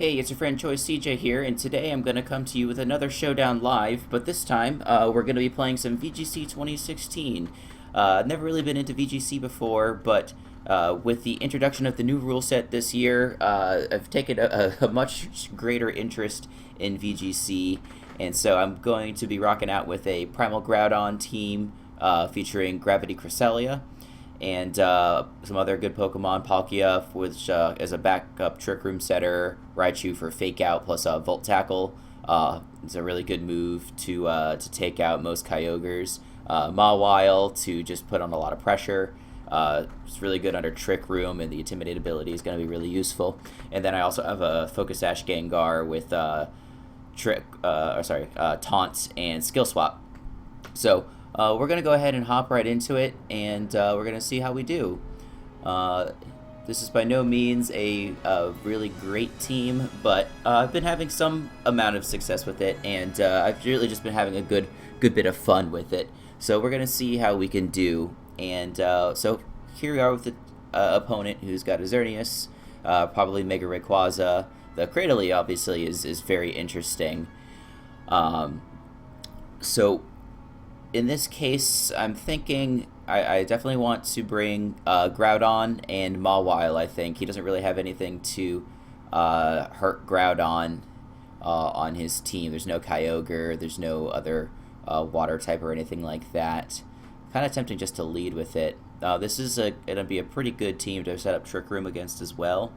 Hey, it's your friend Choice CJ here, and today I'm going to come to you with another Showdown Live, but this time we're going to be playing some VGC 2016. I've never really been into VGC before, but with the introduction of the new rule set this year, I've taken a much greater interest in VGC, and so I'm going to be rocking out with a Primal Groudon team featuring Gravity Cresselia and some other good Pokemon, Palkia, which as a backup Trick Room setter, Raichu for Fake Out plus Volt Tackle. It's a really good move to take out most Kyogres. Mawile to just put on a lot of pressure. It's really good under Trick Room, and the Intimidate ability is going to be really useful. And then I also have a Focus Sash Gengar with Taunt and Skill Swap. So we're going to go ahead and hop right into it, and we're going to see how we do. This is by no means a really great team, but I've been having some amount of success with it, and I've really just been having a good bit of fun with it. So we're going to see how we can do. And so here we are with the opponent who's got a Xerneas, probably Mega Rayquaza. The Cradily obviously is very interesting. So in this case, I'm thinking I definitely want to bring Groudon and Mawile. I think he doesn't really have anything to hurt Groudon on his team. There's no Kyogre, there's no other water type or anything like that. Kind of tempting just to lead with it. This is going to be a pretty good team to set up Trick Room against as well.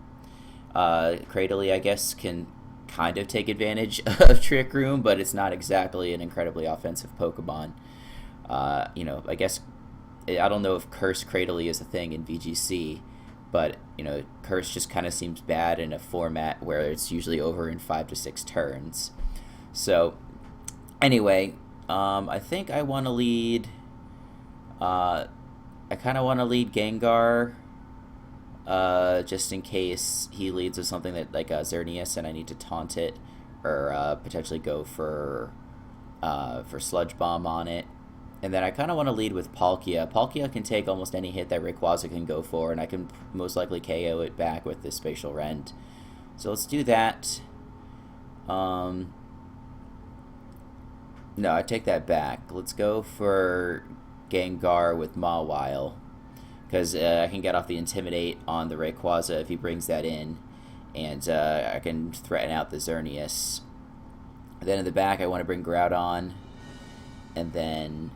Cradily, I guess, can kind of take advantage of Trick Room, but it's not exactly an incredibly offensive Pokemon. I guess I don't know if Curse Cradily is a thing in VGC, but Curse just kind of seems bad in a format where it's usually over in 5 to 6 turns. So anyway, I think I want to lead. I kind of want to lead Gengar, just in case he leads with something that like Xerneas, and I need to taunt it, or potentially go for Sludge Bomb on it. And then I kind of want to lead with Palkia. Palkia can take almost any hit that Rayquaza can go for, and I can most likely KO it back with this Spatial Rend. So let's do that. No, I take that back. Let's go for Gengar with Mawile, because I can get off the Intimidate on the Rayquaza if he brings that in, and I can threaten out the Xerneas. Then in the back, I want to bring Groudon, and then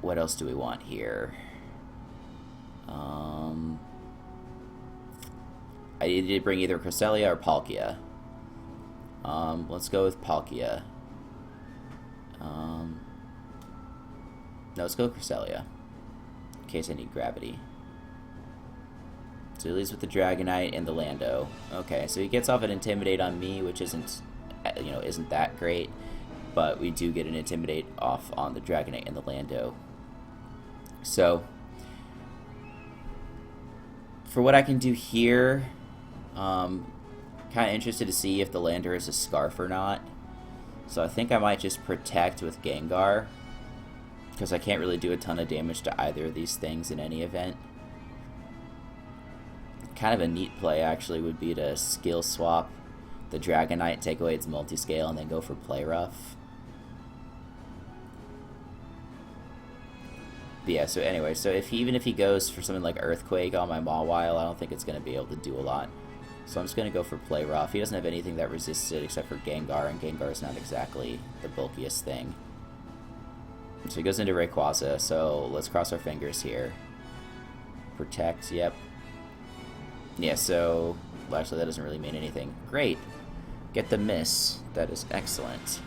what else do we want here? I need to bring either Cresselia or Palkia. Let's go with Palkia. No, let's go with Cresselia, in case I need Gravity. So he leads with the Dragonite and the Lando. Okay, so he gets off an Intimidate on me, which isn't that great, but we do get an Intimidate off on the Dragonite and the Lando. So for what I can do here, kind of interested to see if the Lander is a Scarf or not. So I think I might just protect with Gengar, because I can't really do a ton of damage to either of these things in any event. Kind of a neat play actually would be to skill swap the Dragonite, take away its multi-scale, and then go for Play Rough. But yeah, so anyway, so even if he goes for something like Earthquake on my Mawile, I don't think it's going to be able to do a lot. So I'm just going to go for Play Rough. He doesn't have anything that resists it except for Gengar, and Gengar is not exactly the bulkiest thing. So he goes into Rayquaza, so let's cross our fingers here. Protect, yep. Yeah, so well, actually that doesn't really mean anything. Great. Get the miss. That is excellent.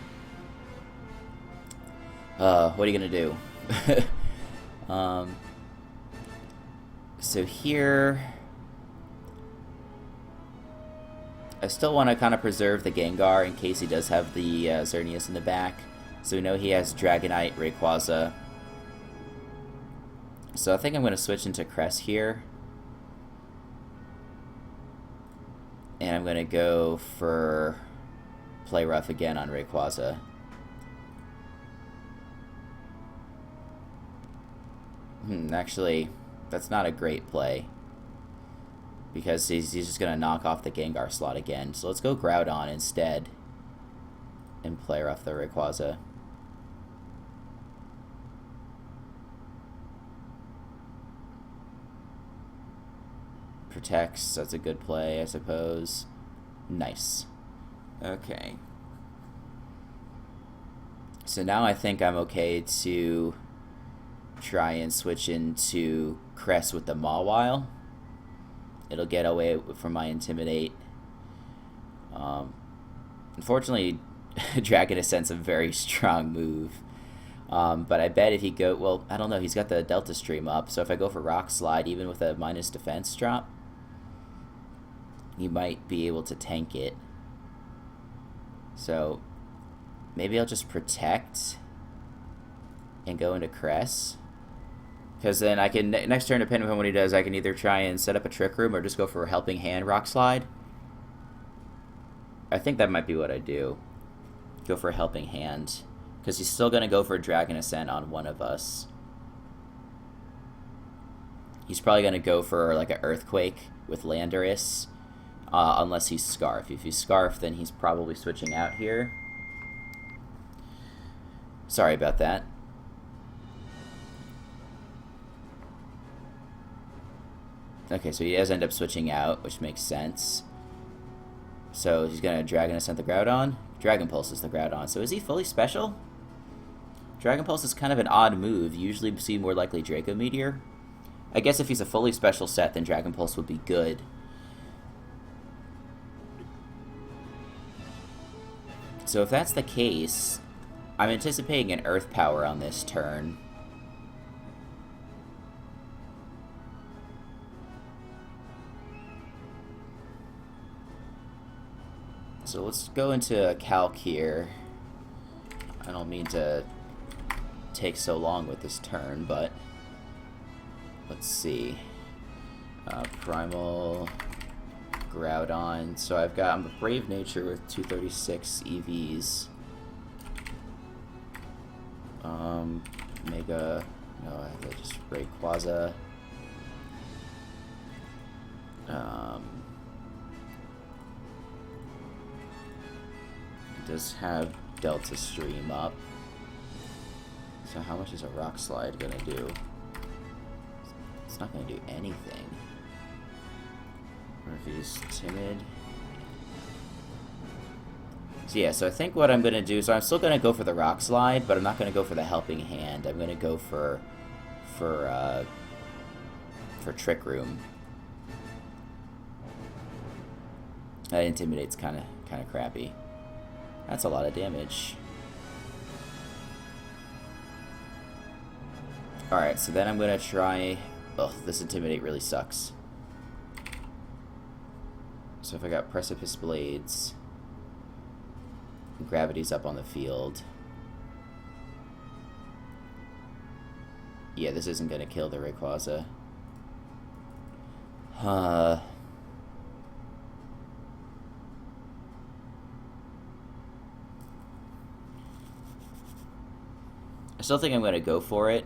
What are you going to do? So here, I still want to kind of preserve the Gengar in case he does have the Xerneas in the back. So we know he has Dragonite, Rayquaza. So I think I'm going to switch into Cress here. And I'm going to go for Play Rough again on Rayquaza. Actually, that's not a great play. because he's just going to knock off the Gengar slot again. So let's go Groudon instead and play off the Rayquaza. Protects, that's a good play, I suppose. Nice. Okay. So now I think I'm okay to try and switch into Crest with the Mawile. It'll get away from my Intimidate. Unfortunately, Dragon Ascent's a very strong move. But I bet if he go... Well, I don't know. He's got the Delta Stream up. So if I go for Rock Slide, even with a minus defense drop, he might be able to tank it. So maybe I'll just Protect and go into Crest. Because then I can, next turn, depending on what he does, I can either try and set up a Trick Room or just go for a Helping Hand Rock Slide. I think that might be what I do. Go for a Helping Hand. Because he's still going to go for a Dragon Ascent on one of us. He's probably going to go for like an Earthquake with Landorus. Unless he's Scarf. If he's Scarf, then he's probably switching out here. Sorry about that. Okay, so he does end up switching out, which makes sense. So he's going to Dragon Ascent the Groudon. Dragon Pulse is the Groudon. So is he fully special? Dragon Pulse is kind of an odd move. You usually see more likely Draco Meteor. I guess if he's a fully special set, then Dragon Pulse would be good. So if that's the case, I'm anticipating an Earth Power on this turn. So let's go into Calc here. I don't mean to take so long with this turn, but let's see. Primal, Groudon. So I'm a Brave Nature with 236 EVs. Mega, no, I have to just Rayquaza. Does have Delta Stream up. So how much is a Rock Slide gonna do? It's not gonna do anything. Or if he's timid. So yeah, so I think what I'm gonna do, so I'm still gonna go for the Rock Slide, but I'm not gonna go for the Helping Hand. I'm gonna go for Trick Room. That Intimidate's kind of crappy. That's a lot of damage. Alright, so then I'm going to try... Ugh, this Intimidate really sucks. So if I got Precipice Blades... Gravity's up on the field. Yeah, this isn't going to kill the Rayquaza. I still think I'm going to go for it.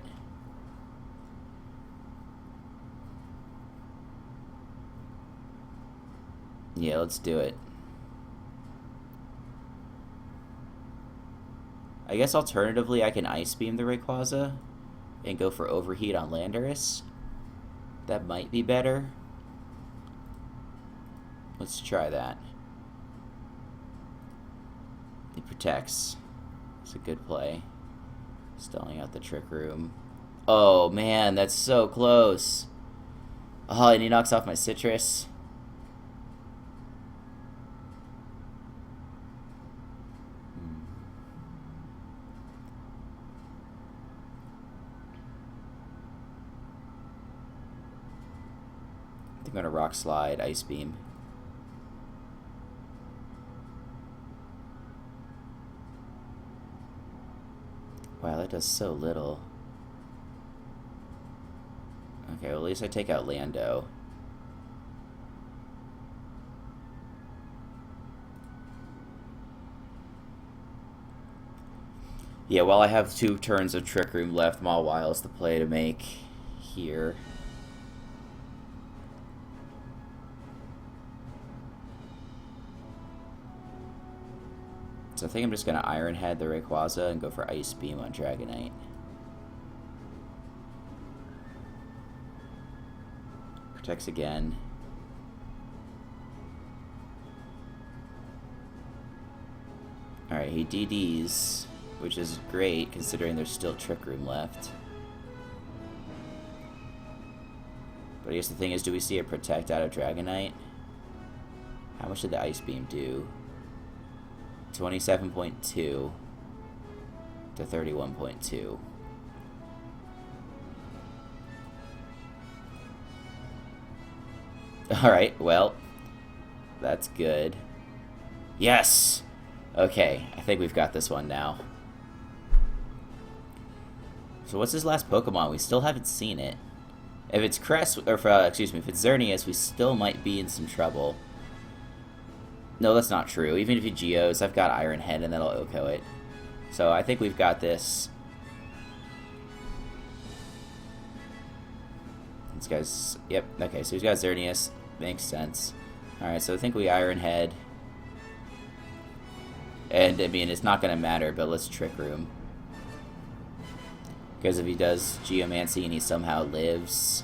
Yeah, let's do it. I guess alternatively I can Ice Beam the Rayquaza and go for Overheat on Landorus. That might be better. Let's try that. He protects. It's a good play. Stalling out the Trick Room. Oh man, that's so close. Oh, and he knocks off my Citrus. I think I'm gonna Rock Slide, Ice Beam. Wow, that does so little. Okay, well, at least I take out Lando. Yeah, while I have 2 turns of Trick Room left, Mawile is the play to make here. So I think I'm just going to Iron Head the Rayquaza and go for Ice Beam on Dragonite. Protects again. Alright, he DDs, which is great considering there's still Trick Room left. But I guess the thing is, do we see a Protect out of Dragonite? How much did the Ice Beam do? 27.2 to 31.2. Alright, well, that's good. Yes! Okay, I think we've got this one now. So what's his last Pokemon? We still haven't seen it. If it's Crest, or excuse me, if it's Xerneas, we still might be in some trouble. No, that's not true. Even if he Geos, I've got Iron Head and that'll Oko it. So I think we've got this. This guy's, yep, okay, so he's got Xerneas. Makes sense. Alright, so I think we Iron Head. And, I mean, it's not going to matter, but let's Trick Room. Because if he does Geomancy and he somehow lives,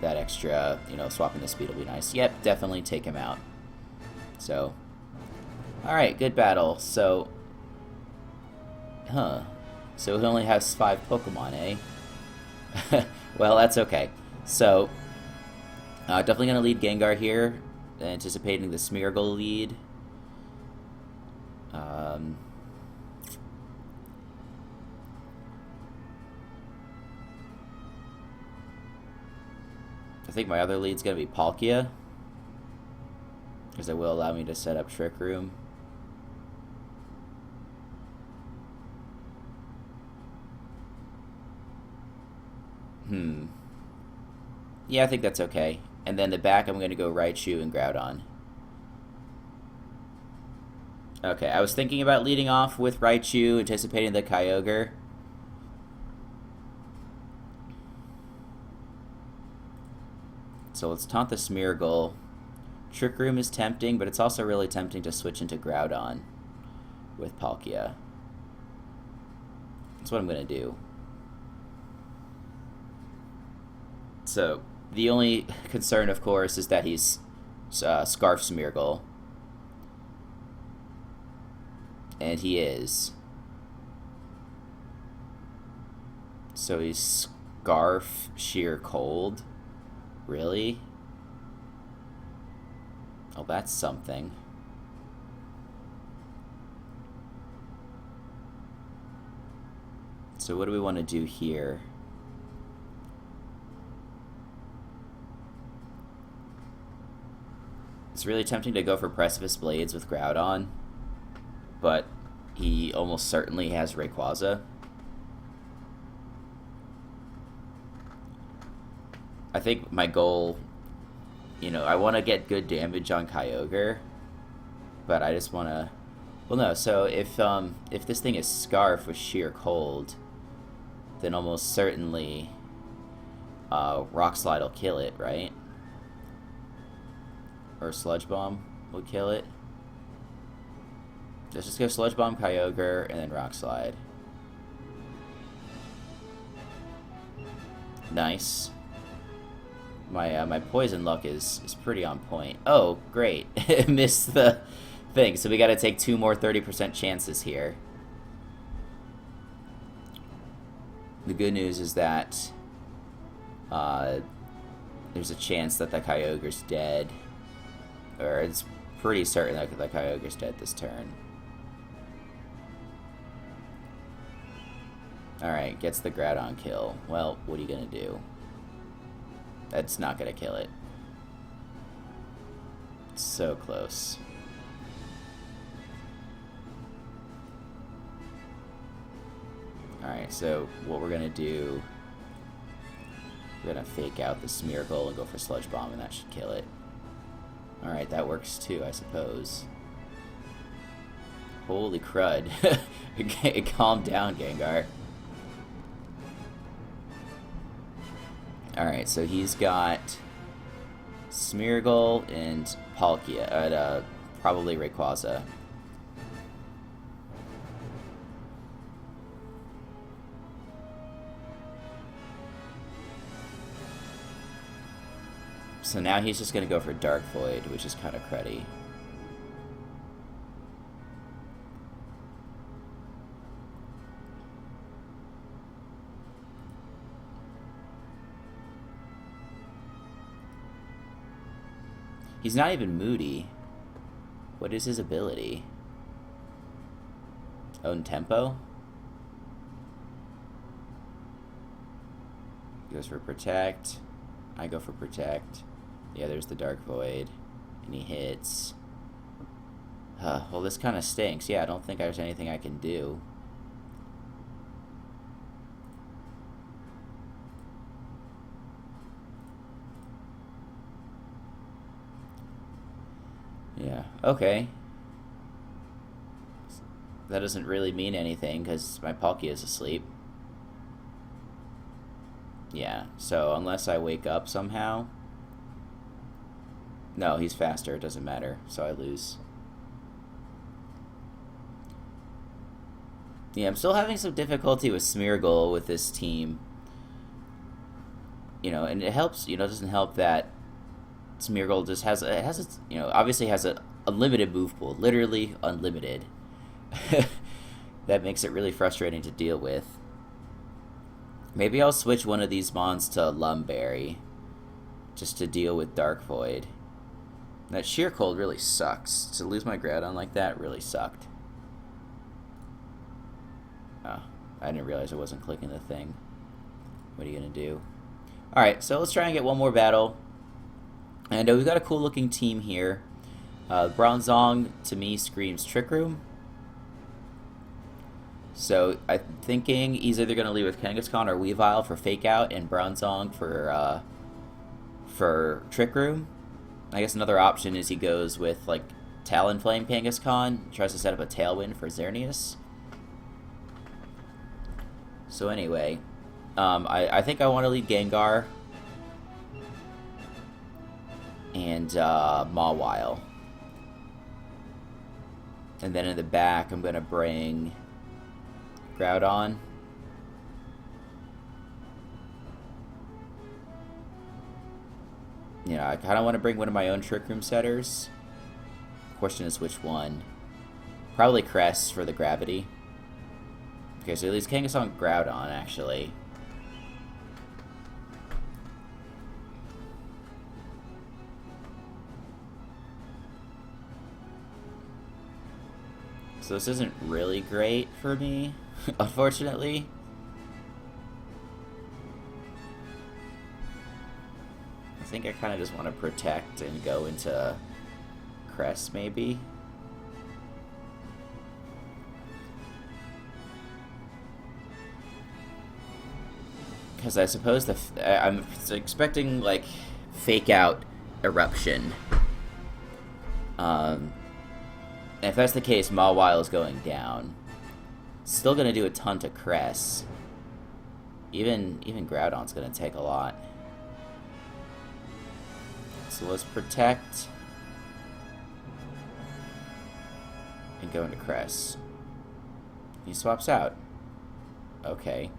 that extra, you know, swapping the speed will be nice. Yep, definitely take him out. So, alright, good battle. So, so he only has 5 Pokemon, eh? Well, that's okay. So, definitely going to lead Gengar here, anticipating the Smeargle lead. I think my other lead's going to be Palkia, because it will allow me to set up Trick Room. Yeah, I think that's okay. And then the back, I'm going to go Raichu and Groudon. Okay, I was thinking about leading off with Raichu, anticipating the Kyogre. So let's taunt the Smeargle. Trick Room is tempting, but it's also really tempting to switch into Groudon with Palkia. That's what I'm going to do. So, the only concern, of course, is that he's Scarf Smeargle. And he is. So he's Scarf Sheer Cold. Really? Oh, that's something. So what do we want to do here? It's really tempting to go for Precipice Blades with Groudon, but he almost certainly has Rayquaza. I think my goal, you know, I want to get good damage on Kyogre, but I just want to, well, no, so if this thing is Scarf with Sheer Cold, then almost certainly Rock Slide will kill it, right? Or Sludge Bomb will kill it. Let's just go Sludge Bomb, Kyogre, and then Rock Slide. Nice. My poison luck is pretty on point. Oh, great. Missed the thing. So we got to take 2 more 30% chances here. The good news is that there's a chance that the Kyogre's dead. Or it's pretty certain that the Kyogre's dead this turn. Alright, gets the Groudon kill. Well, what are you going to do? That's not going to kill it. It's so close. Alright, so what we're going to do... We're going to fake out the Smeargle and go for Sludge Bomb, and that should kill it. Alright, that works too, I suppose. Holy crud. Calm down, Gengar. Alright, so he's got Smeargle and Palkia, probably Rayquaza. So now he's just going to go for Dark Void, which is kind of cruddy. He's not even moody. What is his ability? Own tempo? He goes for protect. I go for protect. Yeah, there's the Dark Void. And he hits. Well, this kind of stinks. Yeah, I don't think there's anything I can do. Yeah, okay. That doesn't really mean anything because my Palkia is asleep. Yeah, so unless I wake up somehow... No, he's faster, it doesn't matter, so I lose. Yeah, I'm still having some difficulty with Smeargle with this team. You know, and it helps, you know, it doesn't help that Smeargle just has you know, obviously has a unlimited move pool, literally unlimited. That makes it really frustrating to deal with. Maybe I'll switch one of these mons to Lumberry just to deal with Dark Void. That Sheer Cold really sucks. To lose my Groudon like that really sucked. Oh, I didn't realize I wasn't clicking the thing. What are you going to do? Alright, so let's try and get one more battle. And we've got a cool looking team here. Bronzong, to me, screams Trick Room. So I'm thinking he's either going to lead with Kangaskhan or Weavile for Fake Out and Bronzong for Trick Room. I guess another option is he goes with like Talonflame Kangaskhan, tries to set up a Tailwind for Xerneas. So anyway, I think I want to lead Gengar and Mawile. And then in the back, I'm going to bring Groudon. You know, I kind of want to bring one of my own Trick Room setters. Question is which one. Probably Crest for the gravity. Okay, so at least Kangaskhan Groudon, actually. So this isn't really great for me, unfortunately. I think I kind of just want to protect and go into Crest, maybe. Because I suppose I'm expecting, like, Fake Out Eruption. If that's the case, Mawile is going down. Still going to do a ton to Crest. Even Groudon's going to take a lot. So let's protect. And go into Crest. He swaps out. Okay.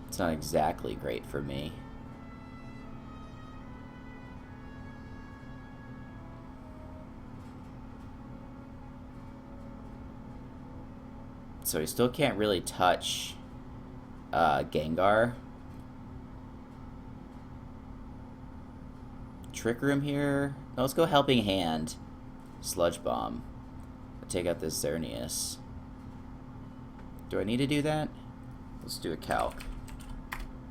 It's not exactly great for me. So he still can't really touch Gengar. Trick Room here. No, let's go Helping Hand. Sludge Bomb. Take out this Xerneas. Do I need to do that? Let's do a calc.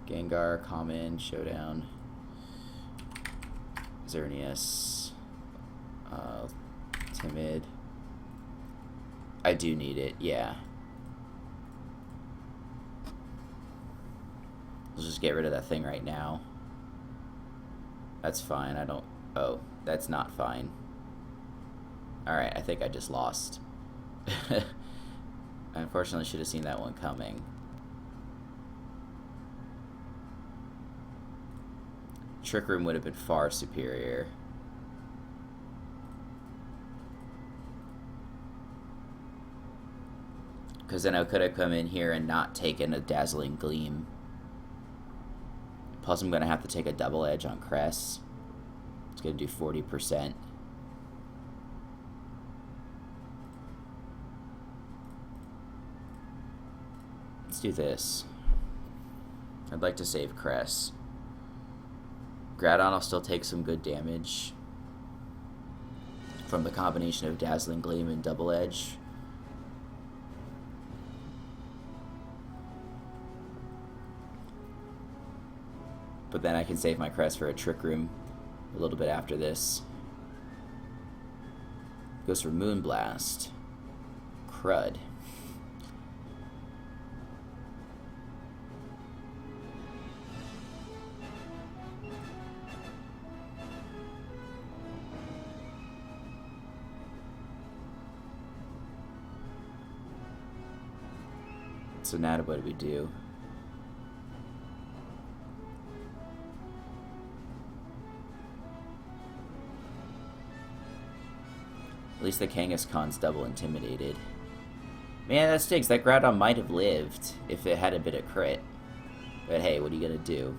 Gengar, Common, Showdown. Xerneas. Timid. I do need it, yeah. Let's just get rid of that thing right now. That's fine, I don't... Oh, that's not fine. Alright, I think I just lost. I unfortunately should have seen that one coming. Trick Room would have been far superior. Because then I could have come in here and not taken a Dazzling Gleam. Plus, I'm going to have to take a double edge on Cress. It's going to do 40%. Let's do this. I'd like to save Cress. Groudon will still take some good damage from the combination of Dazzling Gleam and Double Edge. But then I can save my Cress for a Trick Room a little bit after this. Goes for Moonblast. Crud. So now what do we do? At least the Kangaskhan's double intimidated. Man, that stinks. That Groudon might have lived if it had a bit of crit. But hey, what are you gonna do?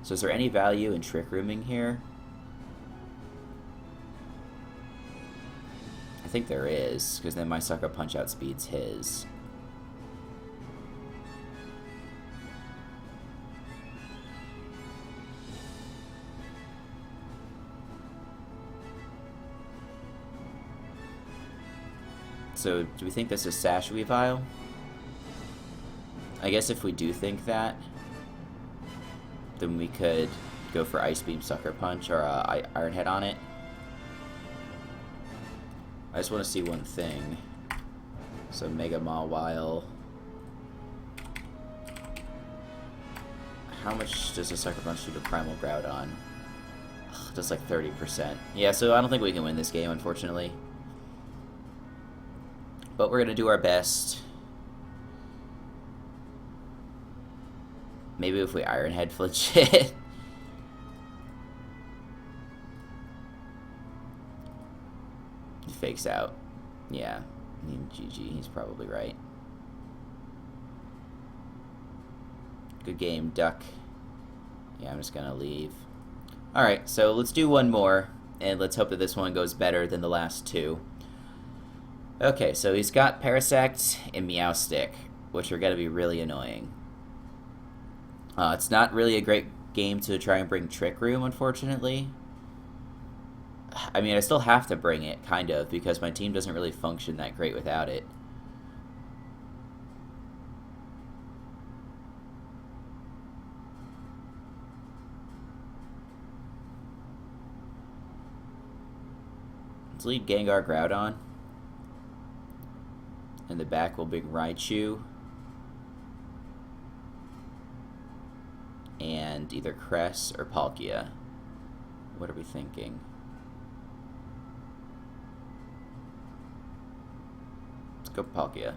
So is there any value in Trick Rooming here? I think there is, because then my Sucker Punch outspeeds his. So, do we think this is Sash Weavile? I guess if we do think that, then we could go for Ice Beam Sucker Punch or Iron Head on it. I just want to see one thing. So Mega Mawile. How much does a Sucker Punch do to Primal Groudon? Ugh, just like 30%. Yeah, so I don't think we can win this game, unfortunately. But we're going to do our best. Maybe if we Iron Head flinch it. He fakes out. Yeah. I mean, GG. He's probably right. Good game, Duck. Yeah, I'm just going to leave. Alright, so let's do one more. And let's hope that this one goes better than the last two. Okay, so he's got Parasect and Meowstic, which are going to be really annoying. It's not really a great game to try and bring Trick Room, unfortunately. I mean, I still have to bring it, kind of, because my team doesn't really function that great without it. Let's lead Gengar Groudon. In the back will bring Raichu. And either Cress or Palkia. What are we thinking? Let's go Palkia.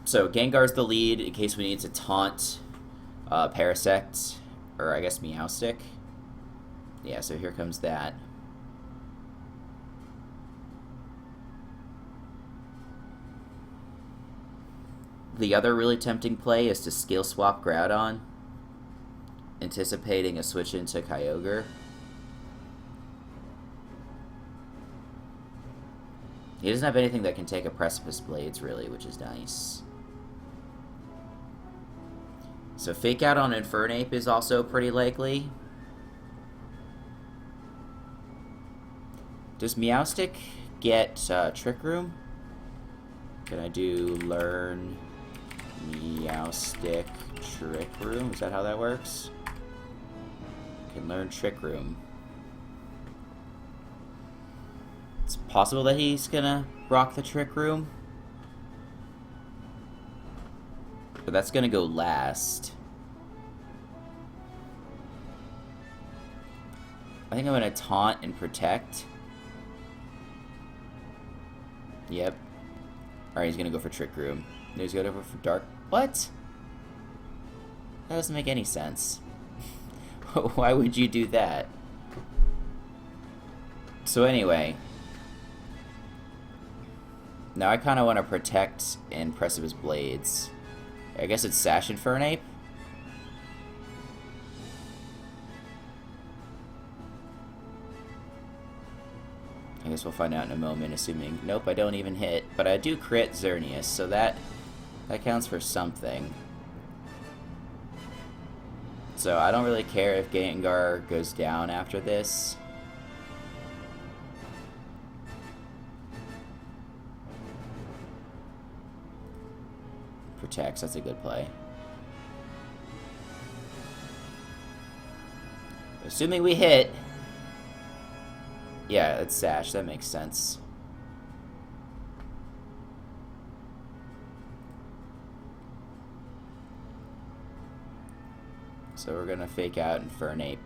So Gengar's the lead in case we need to taunt Parasect, or I guess Meowstic. Yeah, so here comes that. The other really tempting play is to skill swap Groudon, anticipating a switch into Kyogre. He doesn't have anything that can take a Precipice Blades, really, which is nice. So Fake Out on Infernape is also pretty likely. Does Meowstic get Trick Room? Can I do Learn Meowstic Trick Room? Is that how that works? Can learn Trick Room. It's possible that he's gonna rock the Trick Room. But that's gonna go last. I think I'm gonna taunt and protect. Yep. Alright, he's gonna go for Trick Room. No, he's gonna go for Dark. What? That doesn't make any sense. Why would you do that? So anyway. Now I kind of want to protect and Precipice Blades. I guess it's Sash and Fernape? I guess we'll find out in a moment, assuming... Nope, I don't even hit. But I do crit Xerneas, so that counts for something. So I don't really care if Gengar goes down after this. Protects, that's a good play. Assuming we hit... Yeah, it's Sash, that makes sense. So we're gonna fake out and Fernape.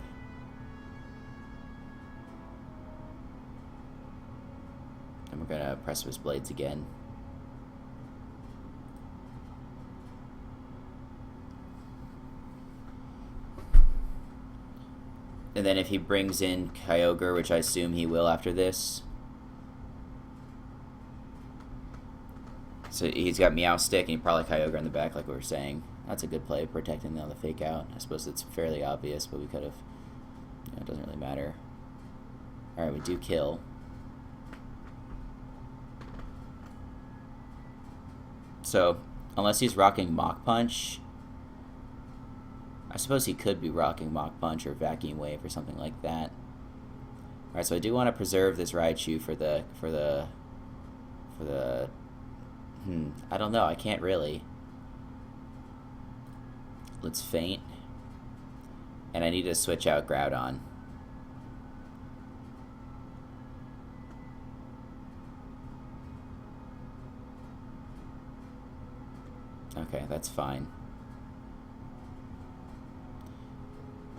And we're gonna Precipice Blades again. And then if he brings in Kyogre, which I assume he will after this. So he's got Meowstic and he probably Kyogre in the back like we were saying. That's a good play, protecting the fake out. I suppose it's fairly obvious, but we could have... it doesn't really matter. Alright, we do kill. So, unless he's rocking Mach Punch... I suppose he could be rocking Mach Punch or Vacuum Wave or something like that. Alright, so I do want to preserve this Raichu for the... I don't know, I can't really. Let's feint. And I need to switch out Groudon. Okay, that's fine.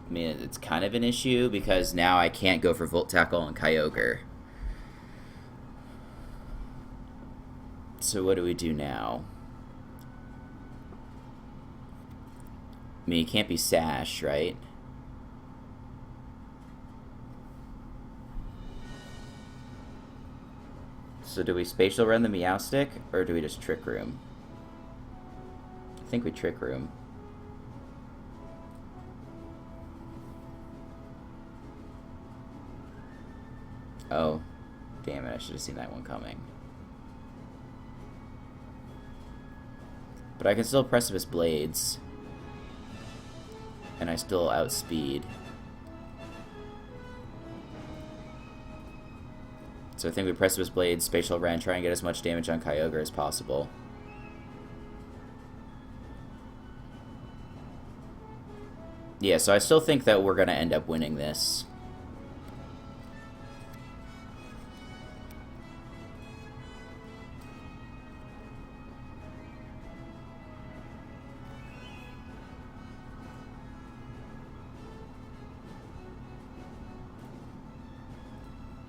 I mean, it's kind of an issue because now I can't go for Volt Tackle and Kyogre. So what do we do now? I mean, it can't be Sash, right? So do we Spatial Run the Meowstic, or do we just Trick Room? I think we Trick Room. Oh, damn it, I should have seen that one coming. But I can still Precipice Blades. And I still outspeed. So I think we Precipice Blades, Spatial Run, try and get as much damage on Kyogre as possible. Yeah, so I still think that we're going to end up winning this.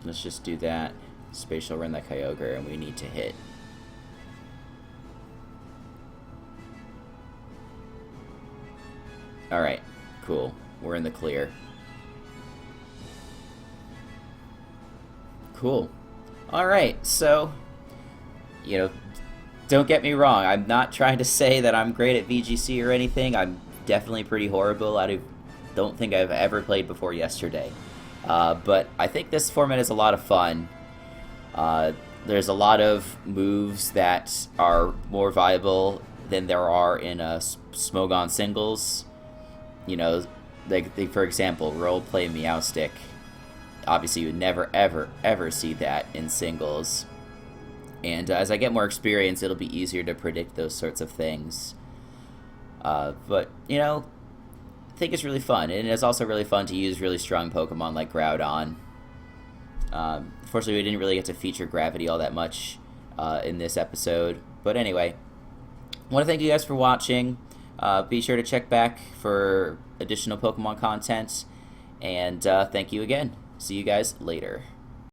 Let's just do that. Spatial Run that Kyogre, and we need to hit. Alright, cool. We're in the clear. Cool. Alright, so, you know, don't get me wrong. I'm not trying to say that I'm great at VGC or anything. I'm definitely pretty horrible. I don't think I've ever played before yesterday. But I think this format is a lot of fun. There's a lot of moves that are more viable than there are in Smogon singles. You know, like for example, roleplay Meowstic. Obviously, you would never, ever, ever see that in singles. And as I get more experience, it'll be easier to predict those sorts of things. But, you know, I think it's really fun, and it's also really fun to use really strong Pokemon like Groudon. Unfortunately, we didn't really get to feature Gravity all that much in this episode, but anyway, I want to thank you guys for watching. Be sure to check back for additional Pokemon content, and thank you again. See you guys later.